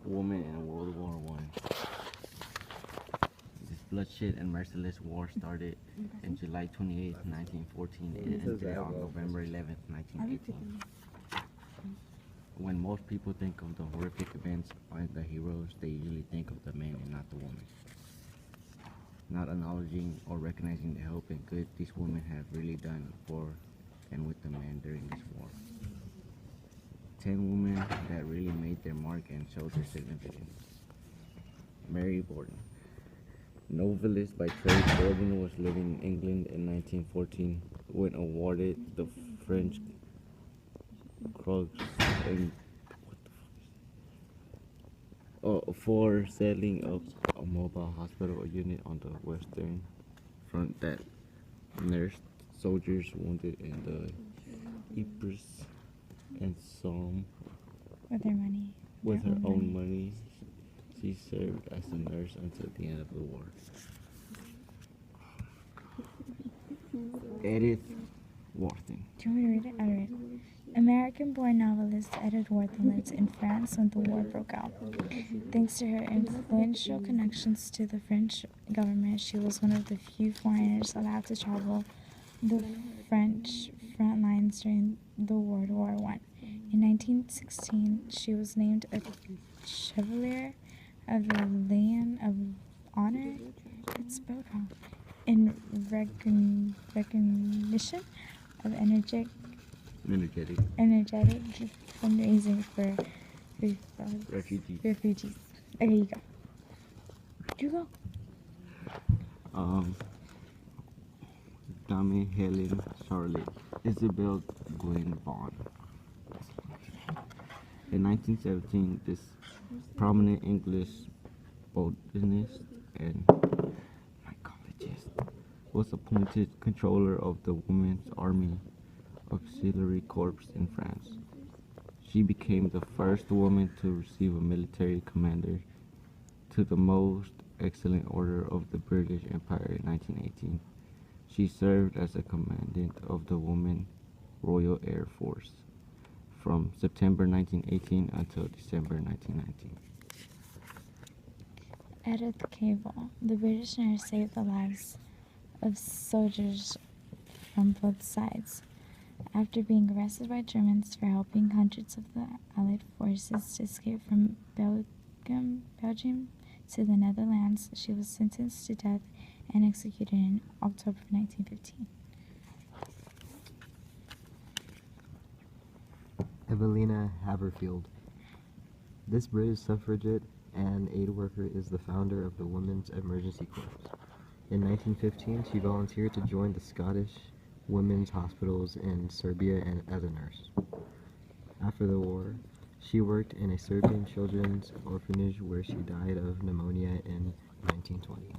woman in World War One. This bloodshed and merciless war started in July 28, 1914 and ended on November 11, 1918. When most people think of the horrific events and the heroes, they usually think of the men and not the women. Not acknowledging or recognizing the help and good these women have really done for and with the men during this war. 10 women that really made their mark and showed their significance. Mary Borden. Novelist by trade, Borden was living in England in 1914 when awarded the French Croix and for setting up a mobile hospital unit on the Western Front that nursed soldiers wounded in the Ypres and Somme. With her money. With her own money, she served as a nurse until the end of the war. Edith Wharton. Do you want me to read it? I'll read it. American-born novelist Edith Wharton lived in France when the war broke out. Thanks to her influential connections to the French government, she was one of the few foreigners allowed to travel the French front lines during the World War I. In 1916, she was named a Chevalier of the Legion of Honor, it's spelled wrong, in recognition of energetic fundraising for refugees. Okay, you go. You go. Dame Helen Charlotte Isabel Gwen Vaughn. In 1917, this prominent English botanist and mycologist was appointed controller of the Women's Army Auxiliary Corps in France. She became the first woman to receive a military commander to the Most Excellent Order of the British Empire in 1918. She served as a commandant of the Women's Royal Air Force from September 1918 until December 1919. Edith Cavell, the British nurse, saved the lives of soldiers from both sides. After being arrested by Germans for helping hundreds of the Allied forces to escape from Belgium to the Netherlands, she was sentenced to death and executed in October 1915. Evelina Haverfield. This British suffragette and aid worker is the founder of the Women's Emergency Corps. In 1915, she volunteered to join the Scottish Women's Hospitals in Serbia and as a nurse. After the war, she worked in a Serbian children's orphanage where she died of pneumonia in 1920.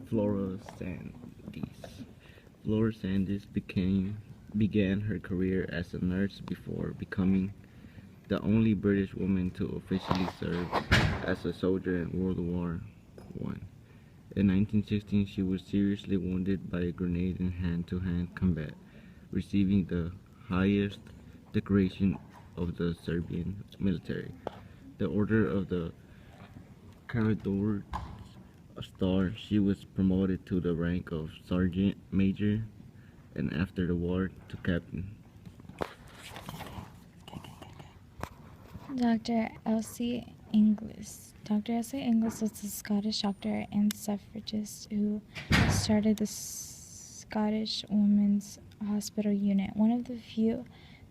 Flora Sandys. Flora Sandys began her career as a nurse before becoming the only British woman to officially serve as a soldier in World War I. In 1916, she was seriously wounded by a grenade in hand-to-hand combat, receiving the highest decoration of the Serbian military, the Order of the Karađorđe Star. She was promoted to the rank of sergeant major and after the war to captain. Dr. Elsie Inglis. Dr. Elsie Inglis was a Scottish doctor and suffragist who started the Scottish Women's Hospital Unit, one of the few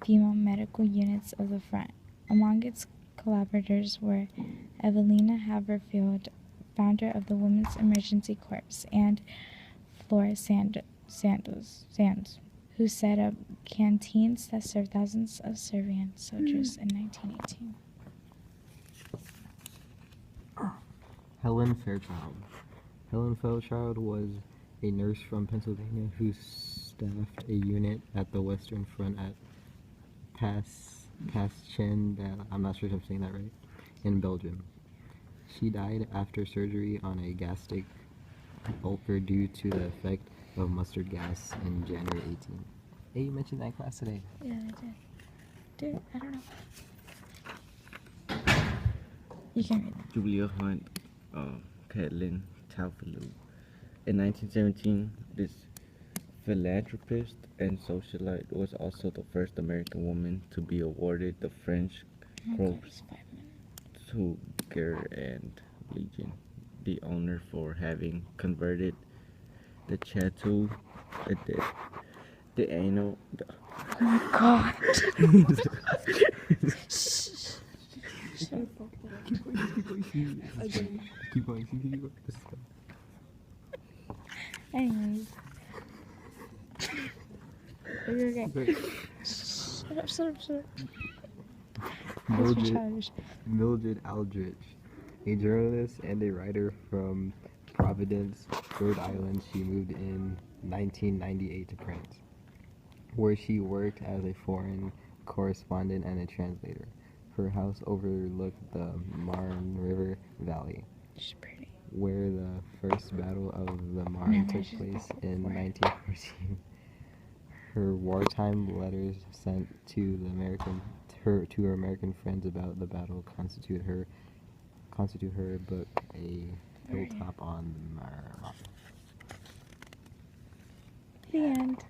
female medical units of the front. Among its collaborators were Evelina Haverfield, founder of the Women's Emergency Corps, and Flora Sands, who set up canteens that served thousands of Serbian soldiers in 1918. Helen Fairchild. Helen Fairchild was a nurse from Pennsylvania who staffed a unit at the Western Front at Paschen, I'm not sure if I'm saying that right, in Belgium. She died after surgery on a gastric ulcer due to the effect of mustard gas in January 18. Hey, you mentioned that in class today. Yeah, I did. Dude, I don't know. You can read that. Julia Hunt Catlin Taufelu. In 1917, this philanthropist and socialite was also the first American woman to be awarded the French Oh, Croix God, it's 5 minutes. to Guerre and Legion, the honor for having converted the Chateau the annual. Oh my God. Keep going. Anyways. Okay. Shut up. That's for childish. Mildred Aldrich, a journalist and a writer from Providence, Rhode Island. She moved in 1998 to France, where she worked as a foreign correspondent and a translator. Her house overlooked the Marne River Valley, She's pretty. where the first battle of the Marne No, took she's place before. in 1914. Her wartime letters sent to her American friends about the battle constitute her book, A Hilltop on the Marne. The end.